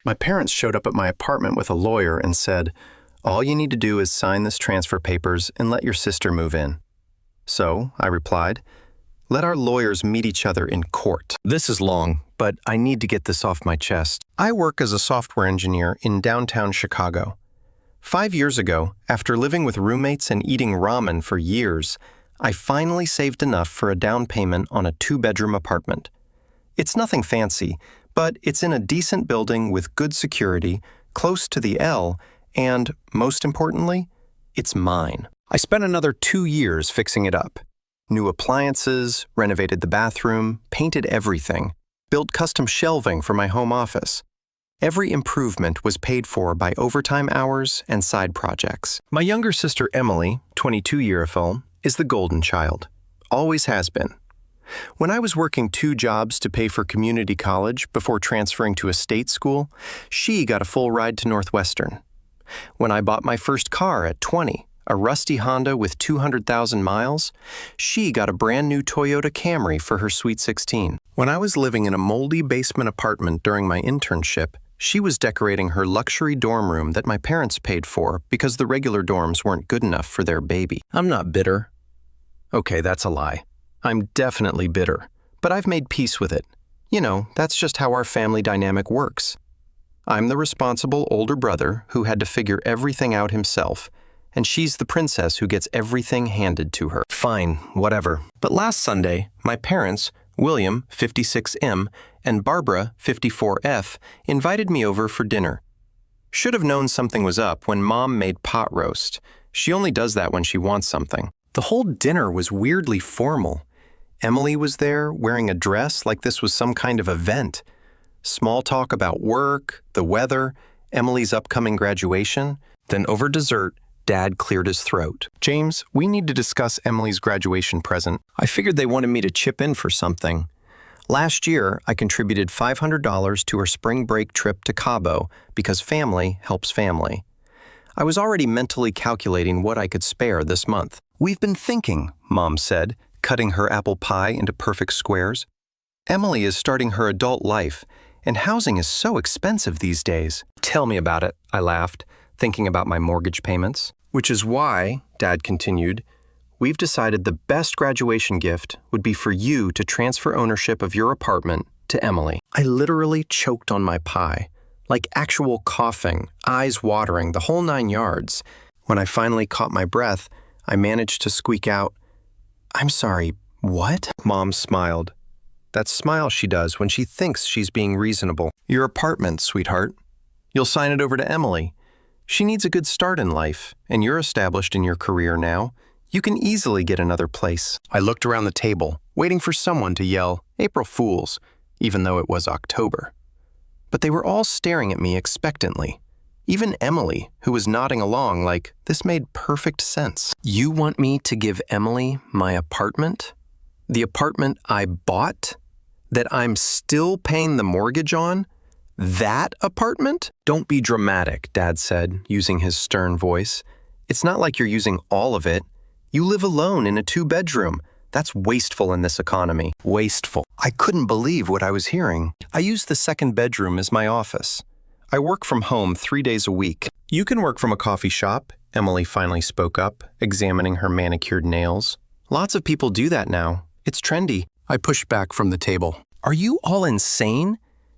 My parents showed up at my apartment with a lawyer and said, "All you need to do is sign this transfer papers and let your sister move in." So, I replied, "Let our lawyers meet each other in court." This is long, but I need to get this off my chest. I work as a software engineer in downtown Chicago. 5 years ago, after living with roommates and eating ramen for years, I finally saved enough for a down payment on a 2-bedroom apartment. It's nothing fancy, but it's in a decent building with good security, close to the L, and, most importantly, it's mine. I spent another 2 years fixing it up. New appliances, renovated the bathroom, painted everything, built custom shelving for my home office. Every improvement was paid for by overtime hours and side projects. My younger sister Emily, 22-year-old, is the golden child. Always has been. When I was working 2 jobs to pay for community college before transferring to a state school, she got a full ride to Northwestern. When I bought my first car at 20, a rusty Honda with 200,000 miles, she got a brand new Toyota Camry for her Sweet 16. When I was living in a moldy basement apartment during my internship, she was decorating her luxury dorm room that my parents paid for because the regular dorms weren't good enough for their baby. I'm not bitter. Okay, that's a lie. I'm definitely bitter, but I've made peace with it. You know, that's just how our family dynamic works. I'm the responsible older brother who had to figure everything out himself, and she's the princess who gets everything handed to her. Fine, whatever. But last Sunday, my parents, William, 56M, and Barbara, 54F, invited me over for dinner. Should have known something was up when Mom made pot roast. She only does that when she wants something. The whole dinner was weirdly formal. Emily was there, wearing a dress like this was some kind of event. Small talk about work, the weather, Emily's upcoming graduation. Then over dessert, Dad cleared his throat. "James, we need to discuss Emily's graduation present. I figured they wanted me to chip in for something. Last year, I contributed $500 to her spring break trip to Cabo because family helps family. I was already mentally calculating what I could spare this month. We've been thinking," Mom said, cutting her apple pie into perfect squares. "Emily is starting her adult life, and housing is so expensive these days." "Tell me about it," I laughed, thinking about my mortgage payments. "Which is why," Dad continued, "we've decided the best graduation gift would be for you to transfer ownership of your apartment to Emily." I literally choked on my pie, like actual coughing, eyes watering, the whole 9 yards. When I finally caught my breath, I managed to squeak out, "I'm sorry, what?" Mom smiled. That smile she does when she thinks she's being reasonable. "Your apartment, sweetheart. You'll sign it over to Emily. She needs a good start in life, and you're established in your career now. You can easily get another place." I looked around the table, waiting for someone to yell, "April Fools," even though it was October. But they were all staring at me expectantly. Even Emily, who was nodding along like this made perfect sense. "You want me to give Emily my apartment? The apartment I bought? That I'm still paying the mortgage on? That apartment?" "Don't be dramatic," Dad said, using his stern voice. "It's not like you're using all of it. You live alone in a 2-bedroom. That's wasteful in this economy." Wasteful. I couldn't believe what I was hearing. "I use the 2nd bedroom as my office. I work from home 3 days a week." "You can work from a coffee shop," Emily finally spoke up, examining her manicured nails. "Lots of people do that now. It's trendy." I pushed back from the table. "Are you all insane?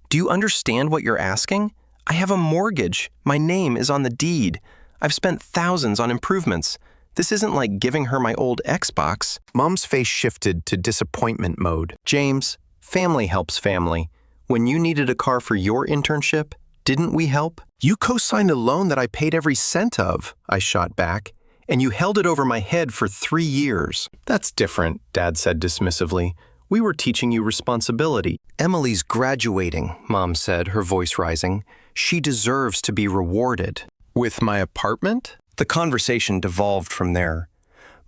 Do you understand what you're asking? I have a mortgage. My name is on the deed. I've spent thousands on improvements. This isn't like giving her my old Xbox." Mom's face shifted to disappointment mode. "James, family helps family. When you needed a car for your internship, didn't we help? You co-signed a loan that I paid every cent of," I shot back, "and you held it over my head for 3 years. "That's different," Dad said dismissively. "We were teaching you responsibility." "Emily's graduating," Mom said, her voice rising. "She deserves to be rewarded." "With my apartment?" The conversation devolved from there.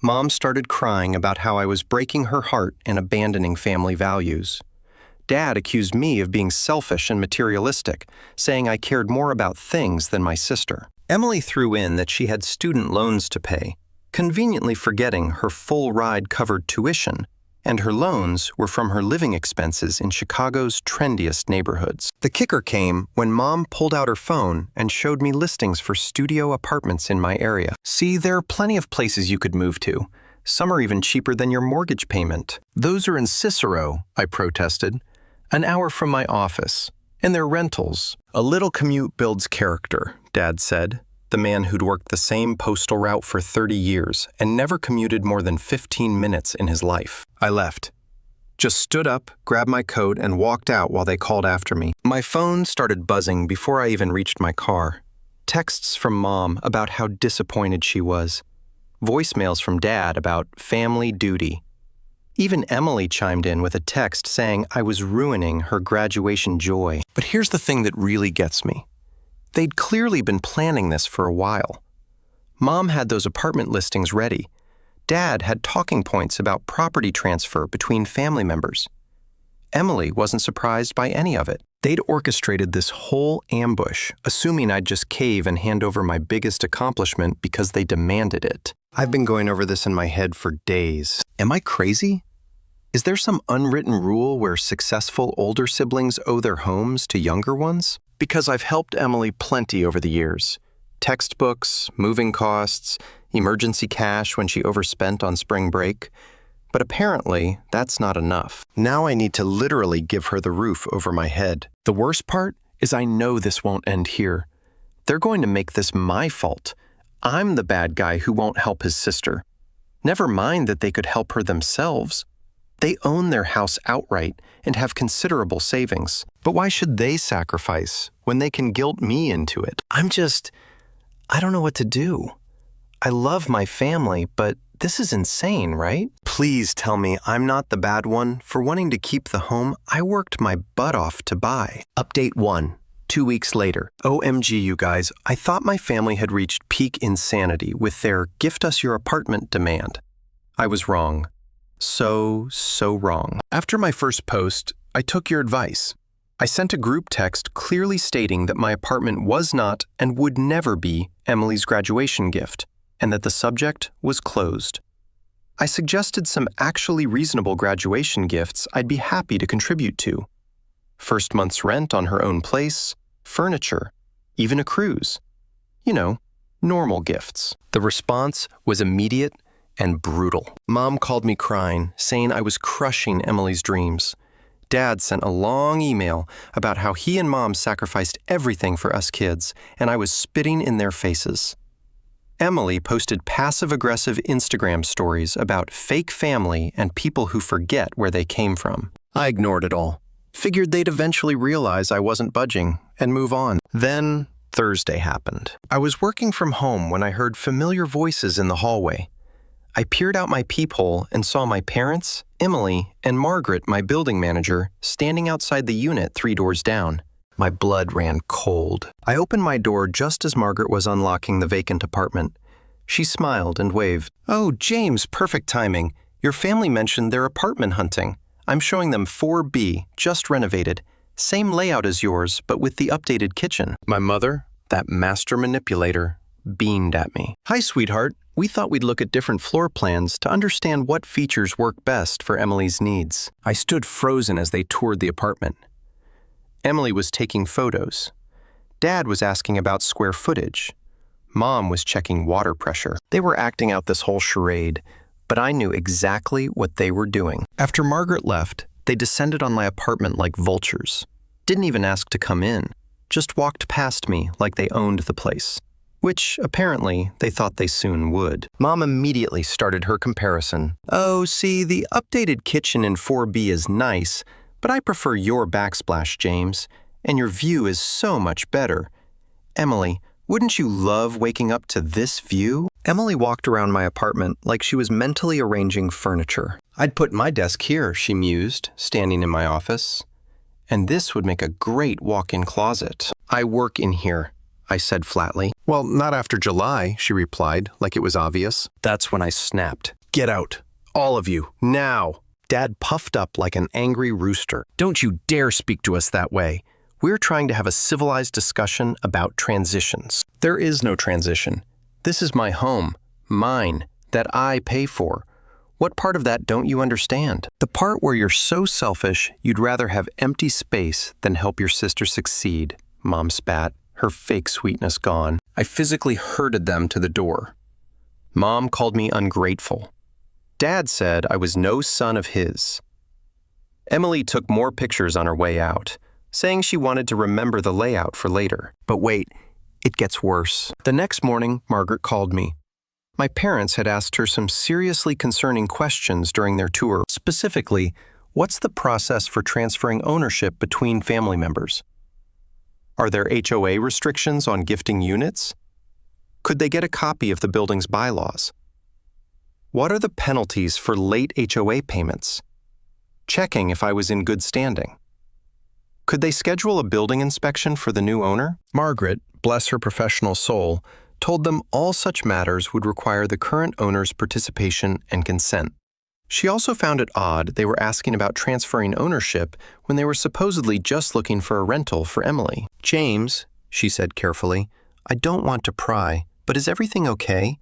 Mom started crying about how I was breaking her heart and abandoning family values. Dad accused me of being selfish and materialistic, saying I cared more about things than my sister. Emily threw in that she had student loans to pay, conveniently forgetting her full ride covered tuition, And her loans were from her living expenses in Chicago's trendiest neighborhoods. The kicker came when Mom pulled out her phone and showed me listings for studio apartments in my area. See, there are plenty of places you could move to. Some are even cheaper than your mortgage payment. Those are in Cicero, I protested, an hour from my office, and they're rentals. A little commute builds character, Dad said, the man who'd worked the same postal route for 30 years and never commuted more than 15 minutes in his life. I left. Just stood up, grabbed my coat, and walked out while they called after me. My phone started buzzing before I even reached my car. Texts from Mom about how disappointed she was. Voicemails from Dad about family duty. Even Emily chimed in with a text saying I was ruining her graduation joy. But here's the thing that really gets me. They'd clearly been planning this for a while. Mom had those apartment listings ready. Dad had talking points about property transfer between family members. Emily wasn't surprised by any of it. They'd orchestrated this whole ambush, assuming I'd just cave and hand over my biggest accomplishment because they demanded it. I've been going over this in my head for days. Am I crazy? Is there some unwritten rule where successful older siblings owe their homes to younger ones? Because I've helped Emily plenty over the years. Textbooks, moving costs, emergency cash when she overspent on spring break. But apparently, that's not enough. Now I need to literally give her the roof over my head. The worst part is I know this won't end here. They're going to make this my fault. I'm the bad guy who won't help his sister. Never mind that they could help her themselves. They own their house outright and have considerable savings. But why should they sacrifice when they can guilt me into it? I don't know what to do. I love my family, but this is insane, right? Please tell me I'm not the bad one for wanting to keep the home I worked my butt off to buy. Update 1, 2 weeks later. OMG, you guys, I thought my family had reached peak insanity with their gift us your apartment demand. I was wrong. So wrong. After my first post, I took your advice. I sent a group text clearly stating that my apartment was not and would never be Emily's graduation gift, and that the subject was closed. I suggested some actually reasonable graduation gifts I'd be happy to contribute to. First month's rent on her own place, furniture, even a cruise. You know, normal gifts. The response was immediate and brutal. Mom called me crying, saying I was crushing Emily's dreams. Dad sent a long email about how he and Mom sacrificed everything for us kids, and I was spitting in their faces. Emily posted passive-aggressive Instagram stories about fake family and people who forget where they came from. I ignored it all. Figured they'd eventually realize I wasn't budging and move on. Then Thursday happened. I was working from home when I heard familiar voices in the hallway. I peered out my peephole and saw my parents, Emily, and Margaret, my building manager, standing outside the unit 3 doors down. My blood ran cold. I opened my door just as Margaret was unlocking the vacant apartment. She smiled and waved. "Oh, James, perfect timing. Your family mentioned their apartment hunting. I'm showing them 4B, just renovated. Same layout as yours, but with the updated kitchen." My mother, that master manipulator, beamed at me. "Hi, sweetheart. We thought we'd look at different floor plans to understand what features work best for Emily's needs." I stood frozen as they toured the apartment. Emily was taking photos. Dad was asking about square footage. Mom was checking water pressure. They were acting out this whole charade, but I knew exactly what they were doing. After Margaret left, they descended on my apartment like vultures. Didn't even ask to come in, just walked past me like they owned the place. Which, apparently, they thought they soon would. Mom immediately started her comparison. "Oh, see, the updated kitchen in 4B is nice, but I prefer your backsplash, James, and your view is so much better. Emily, wouldn't you love waking up to this view?" Emily walked around my apartment like she was mentally arranging furniture. "I'd put my desk here," she mused, standing in my office. "And this would make a great walk-in closet." "I work in here," I said flatly. "Well, not after July," she replied, like it was obvious. That's when I snapped. "Get out. All of you. Now." Dad puffed up like an angry rooster. "Don't you dare speak to us that way. We're trying to have a civilized discussion about transitions." "There is no transition. This is my home, mine, that I pay for. What part of that don't you understand? The part where you're so selfish you'd rather have empty space than help your sister succeed, Mom spat, her fake sweetness gone. I physically herded them to the door. Mom called me ungrateful. Dad said I was no son of his. Emily took more pictures on her way out, saying she wanted to remember the layout for later. But wait, it gets worse. The next morning, Margaret called me. My parents had asked her some seriously concerning questions during their tour. Specifically, what's the process for transferring ownership between family members? Are there HOA restrictions on gifting units? Could they get a copy of the building's bylaws? What are the penalties for late HOA payments? Checking if I was in good standing. Could they schedule a building inspection for the new owner? Margaret, bless her professional soul, told them all such matters would require the current owner's participation and consent. She also found it odd they were asking about transferring ownership when they were supposedly just looking for a rental for Emily. James, she said carefully, I don't want to pry, but is everything okay?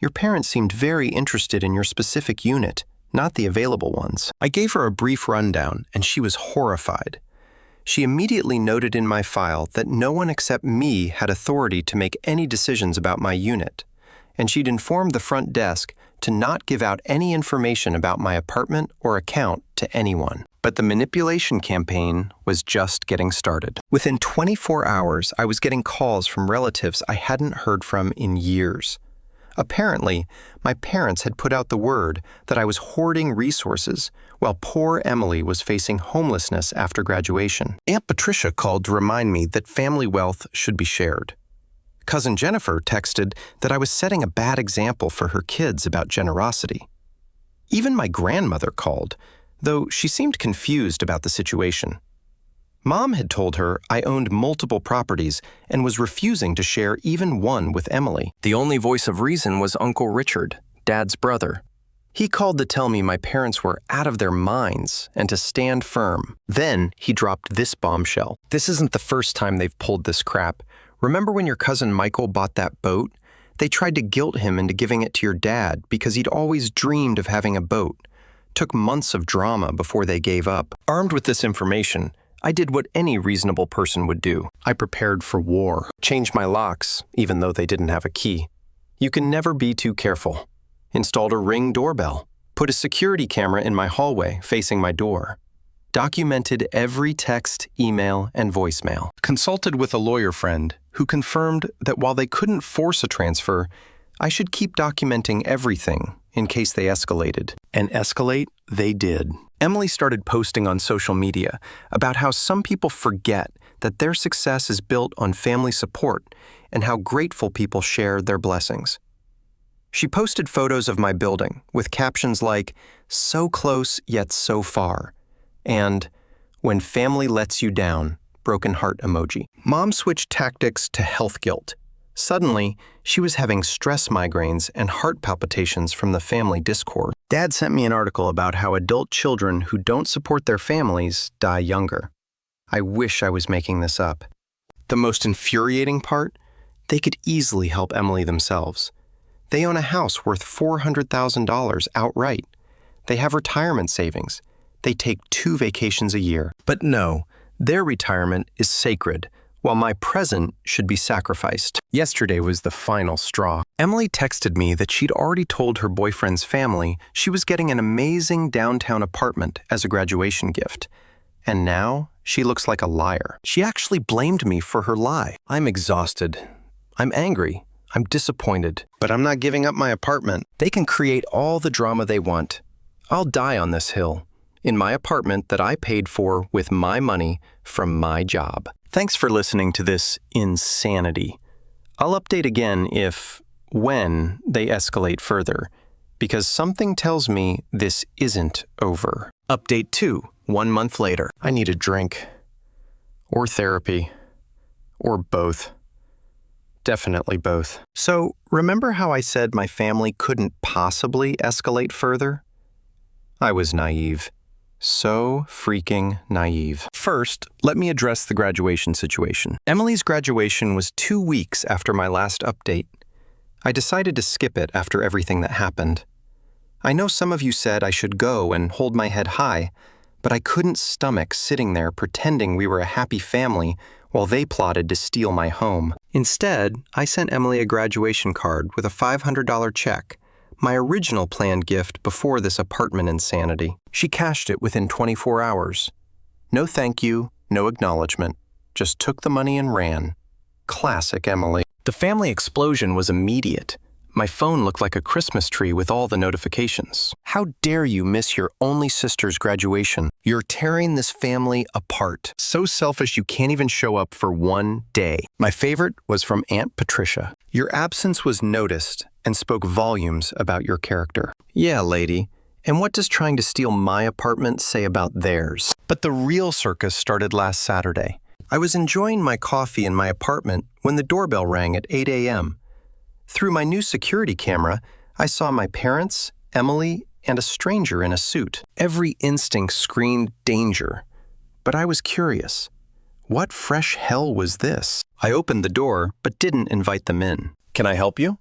Your parents seemed very interested in your specific unit, not the available ones. I gave her a brief rundown, and she was horrified. She immediately noted in my file that no one except me had authority to make any decisions about my unit, and she'd informed the front desk to not give out any information about my apartment or account to anyone. But the manipulation campaign was just getting started. Within 24 hours, I was getting calls from relatives I hadn't heard from in years. Apparently, my parents had put out the word that I was hoarding resources while poor Emily was facing homelessness after graduation. Aunt Patricia called to remind me that family wealth should be shared. Cousin Jennifer texted that I was setting a bad example for her kids about generosity. Even my grandmother called, though she seemed confused about the situation. Mom had told her I owned multiple properties and was refusing to share even one with Emily. The only voice of reason was Uncle Richard, Dad's brother. He called to tell me my parents were out of their minds and to stand firm. Then he dropped this bombshell. This isn't the first time they've pulled this crap. Remember when your cousin Michael bought that boat? They tried to guilt him into giving it to your dad because he'd always dreamed of having a boat. Took months of drama before they gave up. Armed with this information, I did what any reasonable person would do. I prepared for war. Changed my locks, even though they didn't have a key. You can never be too careful. Installed a Ring doorbell. Put a security camera in my hallway facing my door. Documented every text, email, and voicemail. Consulted with a lawyer friend who confirmed that while they couldn't force a transfer, I should keep documenting everything in case they escalated. And escalate they did. Emily started posting on social media about how some people forget that their success is built on family support and how grateful people share their blessings. She posted photos of my building with captions like, "So close yet so far," and "When family lets you down," broken heart emoji. Mom switched tactics to health guilt. Suddenly, she was having stress migraines and heart palpitations from the family discord. Dad sent me an article about how adult children who don't support their families die younger. I wish I was making this up. The most infuriating part? They could easily help Emily themselves. They own a house worth $400,000 outright. They have retirement savings. They take 2 vacations a year. But no, their retirement is sacred, while my present should be sacrificed. Yesterday was the final straw. Emily texted me that she'd already told her boyfriend's family she was getting an amazing downtown apartment as a graduation gift. And now she looks like a liar. She actually blamed me for her lie. I'm exhausted. I'm angry. I'm disappointed. But I'm not giving up my apartment. They can create all the drama they want. I'll die on this hill, in my apartment that I paid for with my money from my job. Thanks for listening to this insanity. I'll update again when they escalate further, because something tells me this isn't over. Update 2, 1 month later. I need a drink. Or therapy. Or both. Definitely both. So, remember how I said my family couldn't possibly escalate further? I was naive. So freaking naive. First, let me address the graduation situation. Emily's graduation was 2 weeks after my last update. I decided to skip it after everything that happened. I know some of you said I should go and hold my head high, but I couldn't stomach sitting there pretending we were a happy family while they plotted to steal my home. Instead, I sent Emily a graduation card with a $500 check, my original planned gift before this apartment insanity. She cashed it within 24 hours. No thank you, no acknowledgement. Just took the money and ran. Classic Emily. The family explosion was immediate. My phone looked like a Christmas tree with all the notifications. How dare you miss your only sister's graduation? You're tearing this family apart. So selfish you can't even show up for one day. My favorite was from Aunt Patricia. Your absence was noticed and spoke volumes about your character. Yeah, lady. And what does trying to steal my apartment say about theirs? But the real circus started last Saturday. I was enjoying my coffee in my apartment when the doorbell rang at 8 a.m. Through my new security camera, I saw my parents, Emily, and a stranger in a suit. Every instinct screamed danger. But I was curious. What fresh hell was this? I opened the door, but didn't invite them in. Can I help you?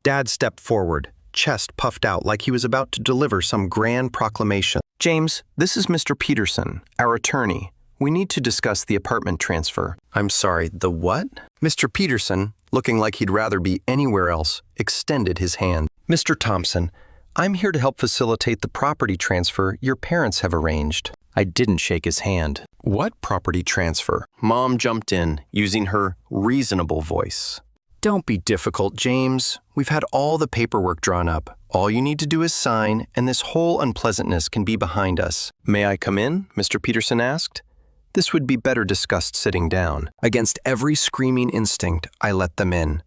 Dad stepped forward, chest puffed out like he was about to deliver some grand proclamation. James, this is Mr. Peterson, our attorney. We need to discuss the apartment transfer. I'm sorry, the what? Mr. Peterson, looking like he'd rather be anywhere else, extended his hand. Mr. Thompson, I'm here to help facilitate the property transfer your parents have arranged. I didn't shake his hand. What property transfer? Mom jumped in, using her reasonable voice. Don't be difficult, James. We've had all the paperwork drawn up. All you need to do is sign, and this whole unpleasantness can be behind us. May I come in? Mr. Peterson asked. This would be better discussed sitting down. Against every screaming instinct, I let them in.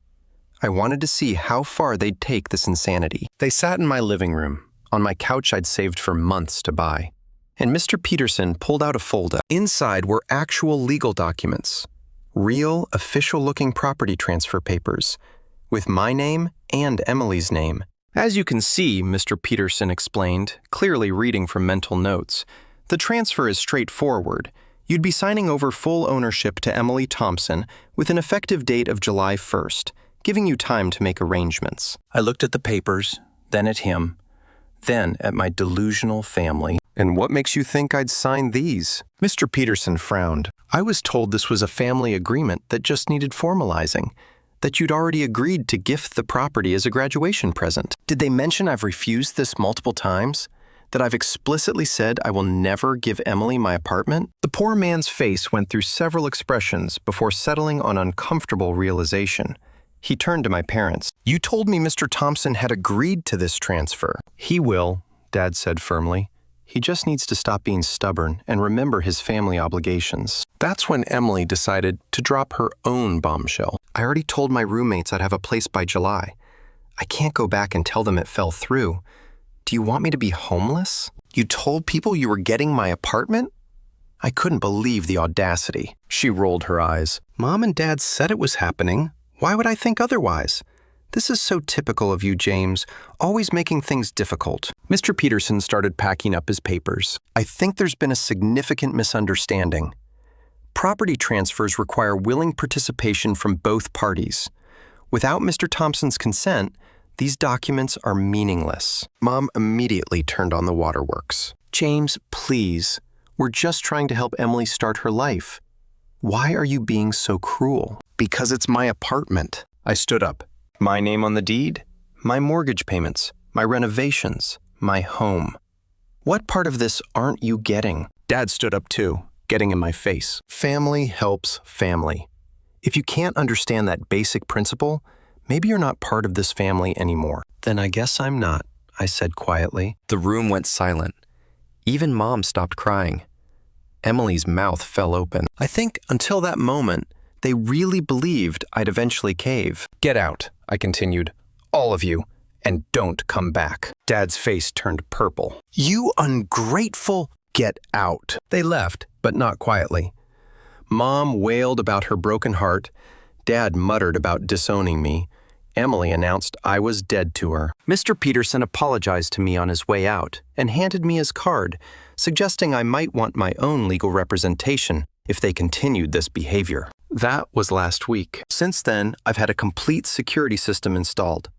I wanted to see how far they'd take this insanity. They sat in my living room, on my couch I'd saved for months to buy. And Mr. Peterson pulled out a folder. Inside were actual legal documents. Real, official-looking property transfer papers, with my name and Emily's name. As you can see, Mr. Peterson explained, clearly reading from mental notes, the transfer is straightforward. You'd be signing over full ownership to Emily Thompson with an effective date of July 1st, giving you time to make arrangements. I looked at the papers, then at him, then at my delusional family. And what makes you think I'd sign these? Mr. Peterson frowned. I was told this was a family agreement that just needed formalizing, that you'd already agreed to gift the property as a graduation present. Did they mention I've refused this multiple times? That I've explicitly said I will never give Emily my apartment? The poor man's face went through several expressions before settling on uncomfortable realization. He turned to my parents. You told me Mr. Thompson had agreed to this transfer. He will, Dad said firmly. He just needs to stop being stubborn and remember his family obligations. That's when Emily decided to drop her own bombshell. I already told my roommates I'd have a place by July. I can't go back and tell them it fell through. Do you want me to be homeless? You told people you were getting my apartment? I couldn't believe the audacity. She rolled her eyes. Mom and Dad said it was happening. Why would I think otherwise? This is so typical of you, James, always making things difficult. Mr. Peterson started packing up his papers. I think there's been a significant misunderstanding. Property transfers require willing participation from both parties. Without Mr. Thompson's consent, these documents are meaningless. Mom immediately turned on the waterworks. James, please. We're just trying to help Emily start her life. Why are you being so cruel? Because it's my apartment. I stood up. My name on the deed, my mortgage payments, my renovations, my home. What part of this aren't you getting? Dad stood up too, getting in my face. Family helps family. If you can't understand that basic principle, maybe you're not part of this family anymore. Then I guess I'm not, I said quietly. The room went silent. Even Mom stopped crying. Emily's mouth fell open. I think until that moment, they really believed I'd eventually cave. Get out, I continued. All of you. And don't come back. Dad's face turned purple. You ungrateful! Get out. They left, but not quietly. Mom wailed about her broken heart. Dad muttered about disowning me. Emily announced I was dead to her. Mr. Peterson apologized to me on his way out and handed me his card, suggesting I might want my own legal representation if they continued this behavior. That was last week. Since then, I've had a complete security system installed.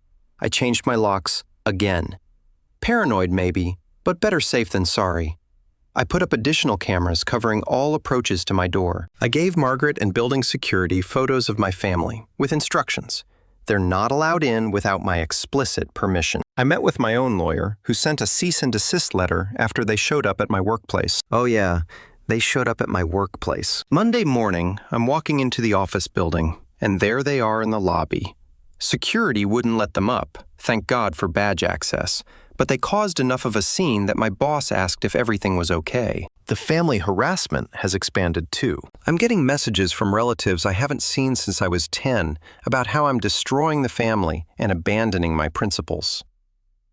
I changed my locks again. Paranoid maybe, but better safe than sorry. I put up additional cameras covering all approaches to my door. I gave Margaret and building security photos of my family, with instructions. They're not allowed in without my explicit permission. I met with my own lawyer, who sent a cease and desist letter after they showed up at my workplace. Oh yeah, they showed up at my workplace. Monday morning, I'm walking into the office building, and there they are in the lobby. Security wouldn't let them up, thank God for badge access, but they caused enough of a scene that my boss asked if everything was okay. The family harassment has expanded too. I'm getting messages from relatives I haven't seen since I was 10 about how I'm destroying the family and abandoning my principles.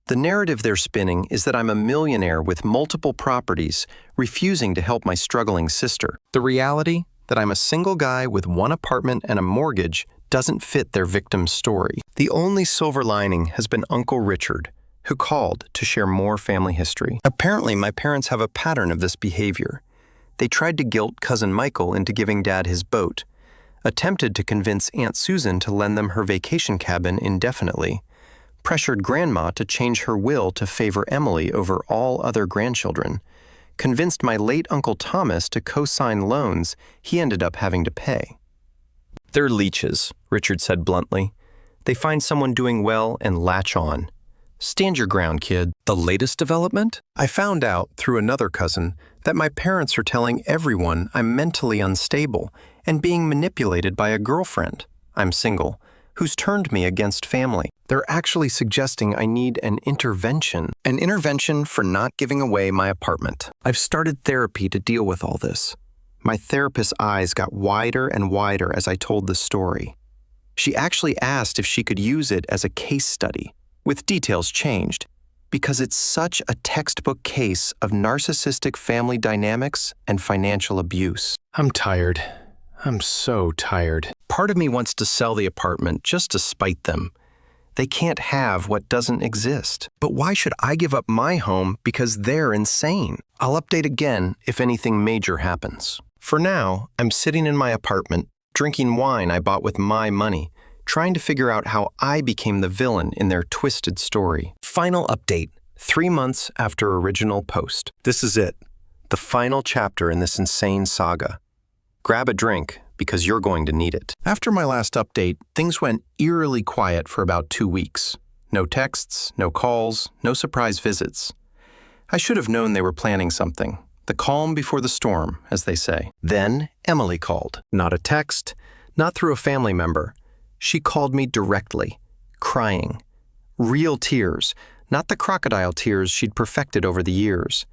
The narrative they're spinning is that I'm a millionaire with multiple properties, refusing to help my struggling sister. The reality, that I'm a single guy with one apartment and a mortgage, doesn't fit their victim's story. The only silver lining has been Uncle Richard, who called to share more family history. Apparently, my parents have a pattern of this behavior. They tried to guilt Cousin Michael into giving Dad his boat, attempted to convince Aunt Susan to lend them her vacation cabin indefinitely, pressured Grandma to change her will to favor Emily over all other grandchildren, convinced my late Uncle Thomas to co-sign loans he ended up having to pay. They're leeches, Richard said bluntly. They find someone doing well and latch on. Stand your ground, kid. The latest development? I found out, through another cousin, that my parents are telling everyone I'm mentally unstable and being manipulated by a girlfriend, I'm single, who's turned me against family. They're actually suggesting I need an intervention for not giving away my apartment. I've started therapy to deal with all this. My therapist's eyes got wider and wider as I told the story. She actually asked if she could use it as a case study, with details changed, because it's such a textbook case of narcissistic family dynamics and financial abuse. I'm tired. I'm so tired. Part of me wants to sell the apartment just to spite them. They can't have what doesn't exist. But why should I give up my home because they're insane? I'll update again if anything major happens. For now, I'm sitting in my apartment, drinking wine I bought with my money, trying to figure out how I became the villain in their twisted story. Final update, 3 months after original post. This is it, the final chapter in this insane saga. Grab a drink, because you're going to need it. After my last update, things went eerily quiet for about 2 weeks. No texts, no calls, no surprise visits. I should have known they were planning something. The calm before the storm, as they say. Then Emily called. Not a text, not through a family member. She called me directly, crying. Real tears, not the crocodile tears she'd perfected over the years.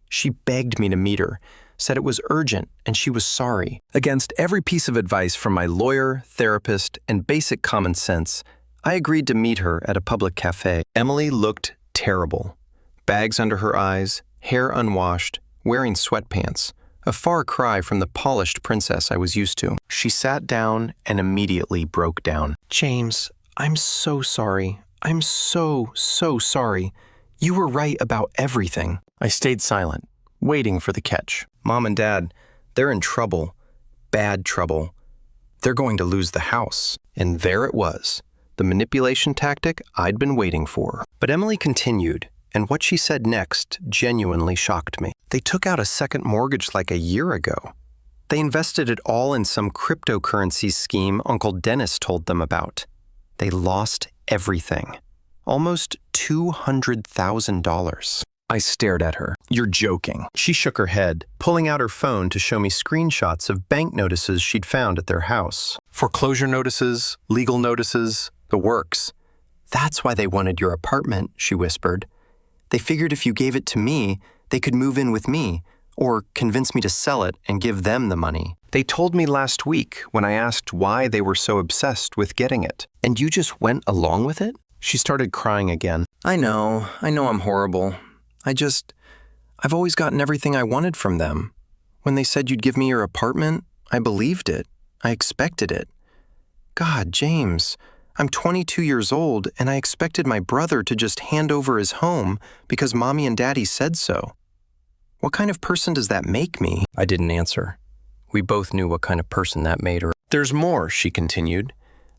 She begged me to meet her, said it was urgent and she was sorry. Against every piece of advice from my lawyer, therapist, and basic common sense, I agreed to meet her at a public cafe. Emily looked terrible. Bags under her eyes, hair unwashed, wearing sweatpants, a far cry from the polished princess I was used to. She sat down and immediately broke down. James, I'm so sorry. I'm so sorry. You were right about everything. I stayed silent, waiting for the catch. Mom and Dad, they're in trouble. Bad trouble. They're going to lose the house. And there it was, the manipulation tactic I'd been waiting for. But Emily continued, and what she said next genuinely shocked me. They took out a second mortgage like a year ago. They invested it all in some cryptocurrency scheme Uncle Dennis told them about. They lost everything. Almost $200,000. I stared at her. You're joking. She shook her head, pulling out her phone to show me screenshots of bank notices she'd found at their house. Foreclosure notices, legal notices, the works. That's why they wanted your apartment, she whispered. They figured if you gave it to me, they could move in with me, or convince me to sell it and give them the money. They told me last week when I asked why they were so obsessed with getting it. And you just went along with it? She started crying again. I know I'm horrible. I've always gotten everything I wanted from them. When they said you'd give me your apartment, I believed it. I expected it. God, James, I'm 22 years old and I expected my brother to just hand over his home because Mommy and Daddy said so. What kind of person does that make me? I didn't answer. We both knew what kind of person that made her. There's more, she continued.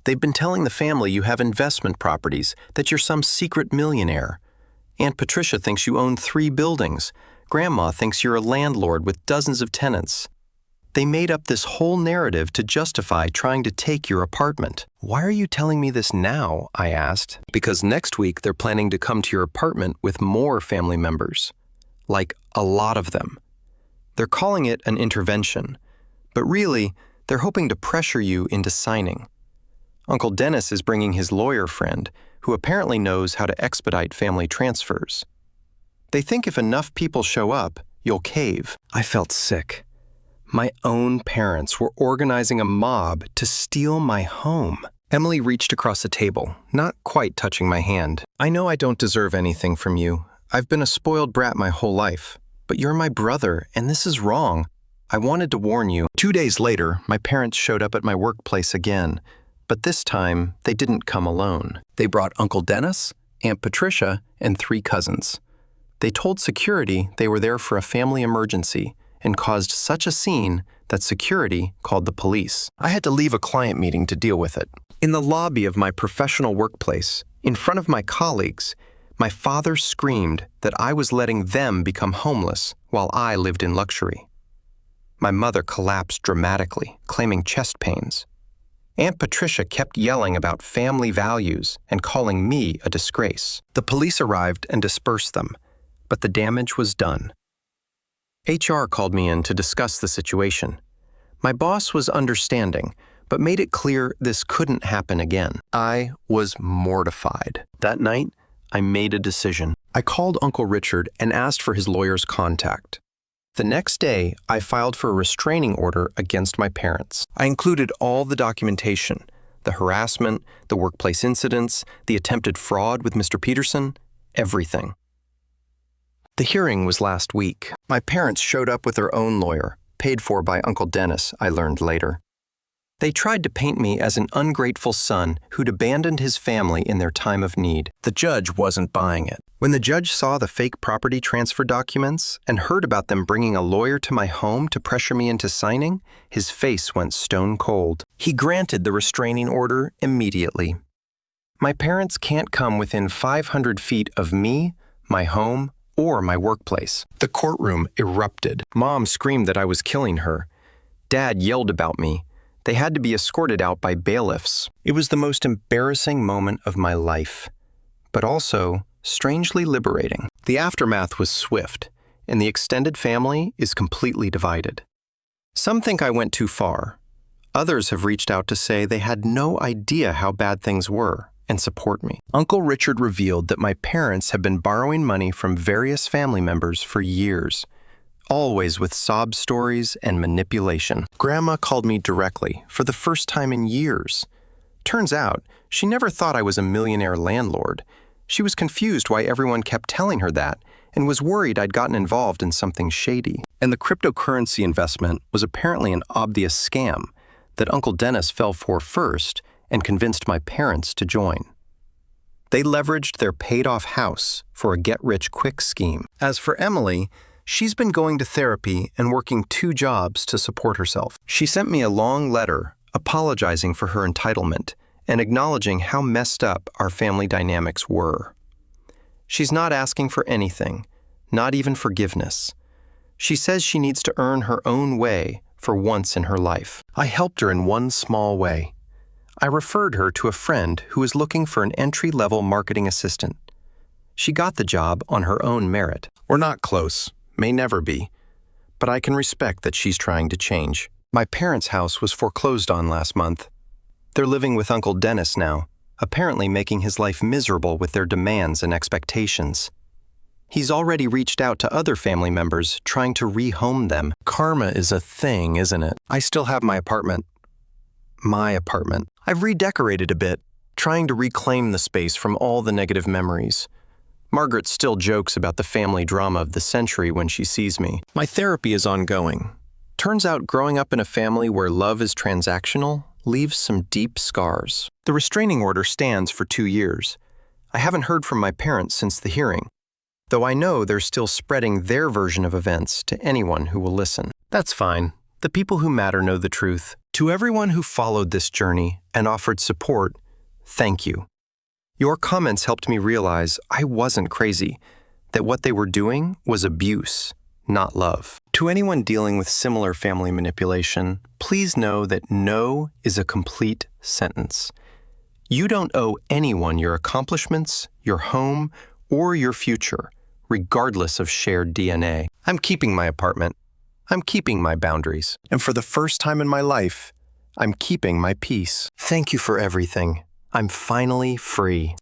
They've been telling the family you have investment properties, that you're some secret millionaire. Aunt Patricia thinks you own 3 buildings. Grandma thinks you're a landlord with dozens of tenants. They made up this whole narrative to justify trying to take your apartment. Why are you telling me this now? I asked. Because next week they're planning to come to your apartment with more family members. Like a lot of them. They're calling it an intervention, but really, they're hoping to pressure you into signing. Uncle Dennis is bringing his lawyer friend, who apparently knows how to expedite family transfers. They think if enough people show up, you'll cave. I felt sick. My own parents were organizing a mob to steal my home. Emily reached across the table, not quite touching my hand. I know I don't deserve anything from you. I've been a spoiled brat my whole life. But you're my brother, and this is wrong. I wanted to warn you. 2 days later, my parents showed up at my workplace again, but this time they didn't come alone. They brought Uncle Dennis, Aunt Patricia, and 3 cousins. They told security they were there for a family emergency and caused such a scene that security called the police. I had to leave a client meeting to deal with it. In the lobby of my professional workplace, in front of my colleagues, my father screamed that I was letting them become homeless while I lived in luxury. My mother collapsed dramatically, claiming chest pains. Aunt Patricia kept yelling about family values and calling me a disgrace. The police arrived and dispersed them, but the damage was done. HR called me in to discuss the situation. My boss was understanding, but made it clear this couldn't happen again. I was mortified. That night, I made a decision. I called Uncle Richard and asked for his lawyer's contact. The next day, I filed for a restraining order against my parents. I included all the documentation, the harassment, the workplace incidents, the attempted fraud with Mr. Peterson, everything. The hearing was last week. My parents showed up with their own lawyer, paid for by Uncle Dennis, I learned later. They tried to paint me as an ungrateful son who'd abandoned his family in their time of need. The judge wasn't buying it. When the judge saw the fake property transfer documents and heard about them bringing a lawyer to my home to pressure me into signing, his face went stone cold. He granted the restraining order immediately. My parents can't come within 500 feet of me, my home, or my workplace. The courtroom erupted. Mom screamed that I was killing her. Dad yelled about me. They had to be escorted out by bailiffs. It was the most embarrassing moment of my life, but also strangely liberating. The aftermath was swift, and the extended family is completely divided. Some think I went too far. Others have reached out to say they had no idea how bad things were and support me. Uncle Richard revealed that my parents have been borrowing money from various family members for years, always with sob stories and manipulation. Grandma called me directly for the first time in years. Turns out, she never thought I was a millionaire landlord. She was confused why everyone kept telling her that and was worried I'd gotten involved in something shady. And the cryptocurrency investment was apparently an obvious scam that Uncle Dennis fell for first and convinced my parents to join. They leveraged their paid-off house for a get-rich-quick scheme. As for Emily, she's been going to therapy and working 2 jobs to support herself. She sent me a long letter apologizing for her entitlement and acknowledging how messed up our family dynamics were. She's not asking for anything, not even forgiveness. She says she needs to earn her own way for once in her life. I helped her in one small way. I referred her to a friend who was looking for an entry-level marketing assistant. She got the job on her own merit. We're not close. May never be, but I can respect that she's trying to change. My parents' house was foreclosed on last month. They're living with Uncle Dennis now, apparently making his life miserable with their demands and expectations. He's already reached out to other family members, trying to rehome them. Karma is a thing, isn't it? I still have my apartment. My apartment. I've redecorated a bit, trying to reclaim the space from all the negative memories. Margaret still jokes about the family drama of the century when she sees me. My therapy is ongoing. Turns out growing up in a family where love is transactional leaves some deep scars. The restraining order stands for 2 years. I haven't heard from my parents since the hearing, though I know they're still spreading their version of events to anyone who will listen. That's fine. The people who matter know the truth. To everyone who followed this journey and offered support, thank you. Your comments helped me realize I wasn't crazy, that what they were doing was abuse, not love. To anyone dealing with similar family manipulation, please know that no is a complete sentence. You don't owe anyone your accomplishments, your home, or your future, regardless of shared DNA. I'm keeping my apartment. I'm keeping my boundaries. And for the first time in my life, I'm keeping my peace. Thank you for everything. I'm finally free.